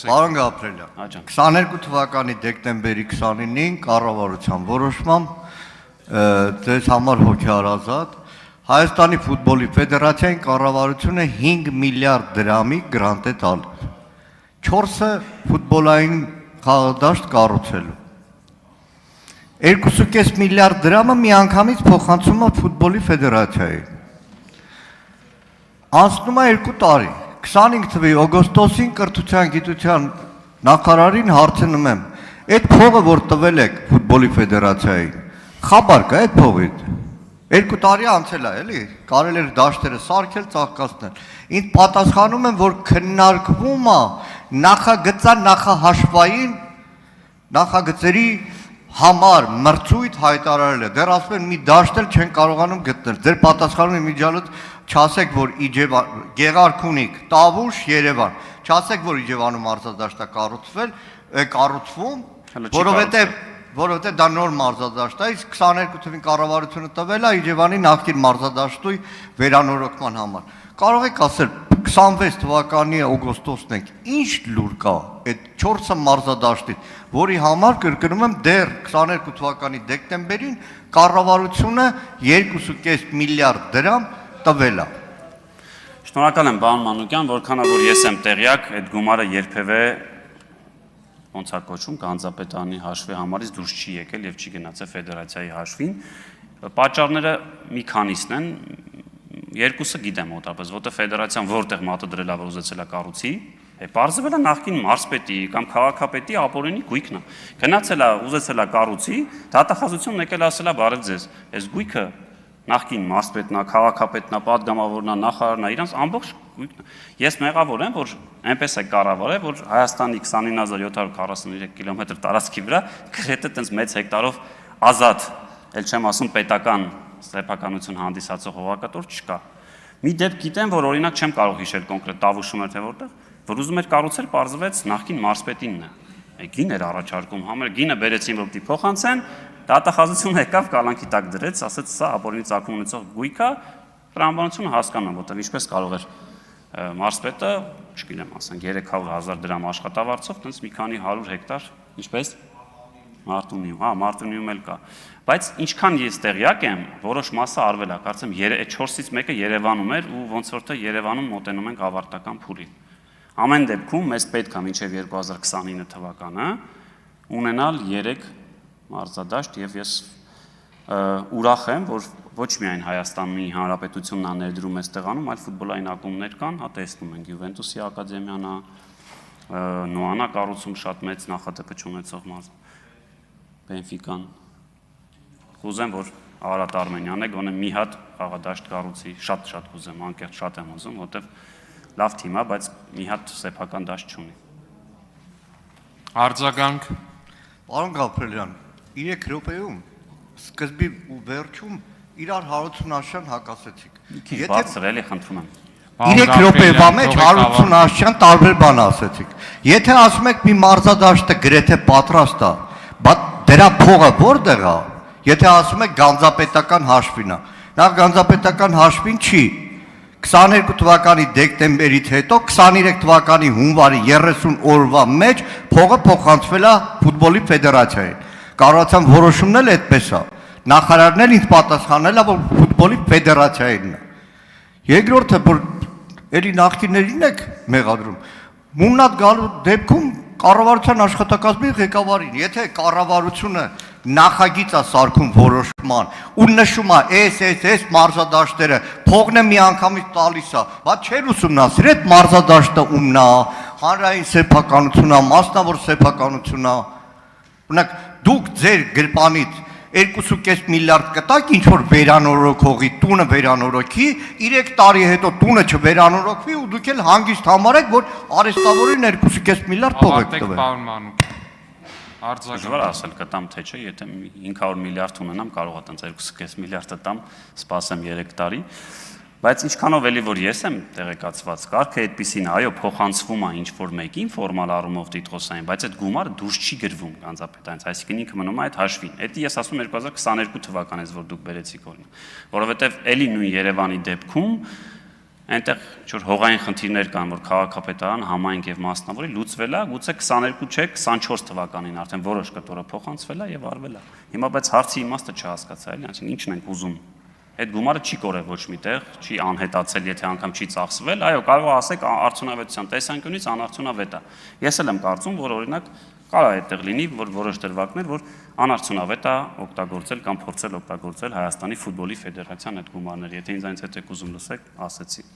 Պարոն Գաբրելյան, 22 թվականի դեկտեմբերի 29-ին կառավարության որոշմամբ ձեզ համար հոգեարազատ Հայաստանի ֆուտբոլի ֆեդերացիային կառավարությունը 5 միլիարդ դրամի գրանտ է տալ 4-ը ֆուտբոլային խաղադաշտ կառուցելու 2.5 միլիարդ դրամը միանգամից փոխանցում է ֆուտբոլի ֆեդերացիային անցնում է 2 տարի 25 թվականի օգոստոսին կրթության գիտության նախարարին հարցնում եմ այդ փողը որ տվել եք ֆուտբոլի ֆեդերացիային խաբար կա այդ փողից 2 տարի անցել է էլի կարելի էր դաշտերը սարքել ծաղկացնել ինձ պատասխանում են որ քննարկվում է նախագծան նախահաշվային նախագծերի համար մրցույթ հայտարարել է դեռ ասում են մի դաշտ էլ չեն կարողանում գտնել ձեր պատասխանում իմիջիալոց չասեք որ Գեղարքունիք Տավուշ Երևան չասեք որ Իջևանում մարզադաշտ է կառուցվում որովհետև դա նոր մարզադաշտ է իսկ 22 թվականին կառավարությունը տվել է Իջևանի նախկին մարզադաշտի վերանորոգման համար կարող եք ասել 26 թվականի օգոստոսն ենք ինչ լուր կա այդ 4 մարզադաշտից որի համար կրկնում եմ դեռ 22 թվականի դեկտեմբերին կառավարությունը 2.5 միլիարդ դրամ տվել է Շնորհակալ եմ պարոն Մանուկյան որքան որ ես եմ տեղյակ այդ գումարը երբևէ ոնց է կոչվում Գանձապետարանի հաշվի համարից դուրս չի եկել եւ չի գնացել ֆեդերացիայի հաշվին պատճառները մի քանիսն են երկուսը գիտեմ մոտավորապես որտեղ ֆեդերացիան որտեղ մատը դրել է որ ուզեցել է կառուցի Պարզվել է նախկին մարզպետի կամ քաղաքապետի ապօրինի գույքն է։ Գնացել է, ուզեցել է կառուցի, դատախազությունն եկել ասել է բարև ձեզ, այս գույքը նախկին մարզպետն է, քաղաքապետն է, падգամավորն է, նախարարն է, իրանց ամբողջ գույքն է։ Ես մեղավոր եմ, որ այնպես է կառավարել, որ Հայաստանի 29743 կիլոմետր տարածքի վրա գրեթե տենց մեծ հեկտարով ազատ, ել չեմ ասում պետական սեփականություն հանդիսացող հողակատոր չկա։ Մի դեպք գիտեմ, որ օրինակ չեմ կարող հիշել կոնկրետ Տավուշում էր թե որտեղ որ ուզում էր կառուցել, պարզվեց նախկին մարզպետինն է։ Գին էր առաջարկում, համեր գինը բերեցին, որ պիտի փոխանցեն, դատախազությունը եկավ կալանքի տակ դրեց, ասեց սա ապօրինի ծագում ունեցող գույք է, տրամաբանությունը հասկանում, որտեղ ինչպես կարող էր մարզպետը, չգիտեմ, ասենք 300,000 դրամ աշխատավարձով, տենց մի քանի 100 հեկտար, ինչպես Մարտունիում, Մարտունիում էլ կա։ Բայց ինչքան ես տեղյակ եմ, որոշ մասը արվել է, կարծեմ 4-ից մեկը Երևանում էր ու ոնց որ թե Երևանում մոտենում ենք ավարտական փուլին։ Ամեն դեպքում մեզ պետք է մինչև 2029 թվականը ունենալ 3 մարզադաշտ եւ ես ուրախ եմ, որ ոչ միայն Հայաստանի Հանրապետությունն է ներդրում այստեղ անում, այլ ֆուտբոլային ակումբներ կան, հա տեսնում ենք Յուվենտուսի ակադեմիան, Նոանա կառուցում շատ մեծ նախատեպ ունեցող մարզ, Բենֆիկան։ Կուզեմ, որ Արարատ Արմենյանն է գոնե մի հատ խաղադաշտ կառուցի, շատ կուզեմ, անկեղծ շատ եմ ուզում, որտեվ լավ թիմ է, բայց մի հատ սեփական դաշտ չունի։ Արձագանք։ Պարոն Գաբրելյան, 3 րոպեում սկզբի ու վերջում իրար Հարություն Աշյան հակասեցիք։ Քիչ բարձր էլի խնդրում եմ։ 3 րոպեվա մեջ Հարություն Աշյան տարբեր բան ասեցիք։ Եթե ասում եք մի մարզադաշտը գրեթե պատրաստ է, բայց դրա փողը որտեղ է։ Եթե ասում եք գանձապետական հաշվին է, նա գանձապետական հաշվին չի։ 22 թվականի դեկտեմբերից հետո 23 թվականի հունվարի 30 օրվա մեջ փողը փոխանցվել է ֆուտբոլի ֆեդերացիային։ Կառավարության որոշումն էլ այդպես է։ Նախարարն էլ ինձ պատասխանել է, որ ֆուտբոլի ֆեդերացիայինն է։ Երկրորդը, որ էլի նախկիներին եք մեղադրում։ Մուննատ գալու դեպքում կառավարության աշխատակազմի ղեկավարին, եթե կառավարությունը նախագիծ է սարքում որոշման ու նշում է այս մարզադաշտերը փողն է միանգամից տալիս է, բայց չեն ուսումնասիրել այդ մարզադաշտը ումն է, հանրային սեփականություն է, մասնավոր սեփականություն է։ Օրինակ դուք ձեր գրպանից 2.5 միլիարդ կտակ ինչ որ վերանորոգողի տունը վերանորոգի 3 տարի հետո տունը չվերանորոգվի ու դուք էլ հանգիստ համարեք որ արեստավորին 2.5 միլիարդ փող եք տվել։ Դժվար ասել կտամ թե չէ, եթե 500 միլիարդ ունենամ, կարող է տենց 2.5 միլիարդը տամ, սպասեմ 3 տարի, բայց ինչքանով էլի որ ես եմ տեղեկացված, կարգը այդպեսին է, այո, փոխանցվում է ինչ-որ մեկին ֆորմալ առումով տիտղոսային, բայց այդ գումարը դուրս չի գրվում գանձապետարանից, այսինքն ինքը մնում է այդ հաշվին։ Դա ես ասում 2022 թվականից որ դուք բերեցիք օրինակ, որովհետև էլի նույն Երևանի դեպքում այնտեղ ինչ-որ հողային խնդիրներ կան, որ քաղաքապետարան, համայնք եւ մասնավորի լուծվել է, գուցե 22 չէ, 24 թվականին արդեն որոշ կտորը փոխանցվել է եւ արվել է։ Հիմա բայց հարցի իմաստը չհասկացա, էլի, այսինքն ինչն ենք ուզում։ Այդ գումարը չի կորել ոչ միտեղ, չի անհետացել, եթե անգամ չի ծախսվել, այո, կարող է ասեք արդյունավետության տեսանկյունից անարդյունավետ է։ Ես էլ եմ կարծում, որ օրինակ կարող է այդտեղ լինի, որ որոշ դրվագներ, որ անարդյունավետ է օգտագործել կամ փորձել օգտագործել Հայաստանի ֆուտբոլի ֆեդերացիան այդ գումարները։ Եթե ինձ այնց հետ եք ուզում լսեք, ասեցի։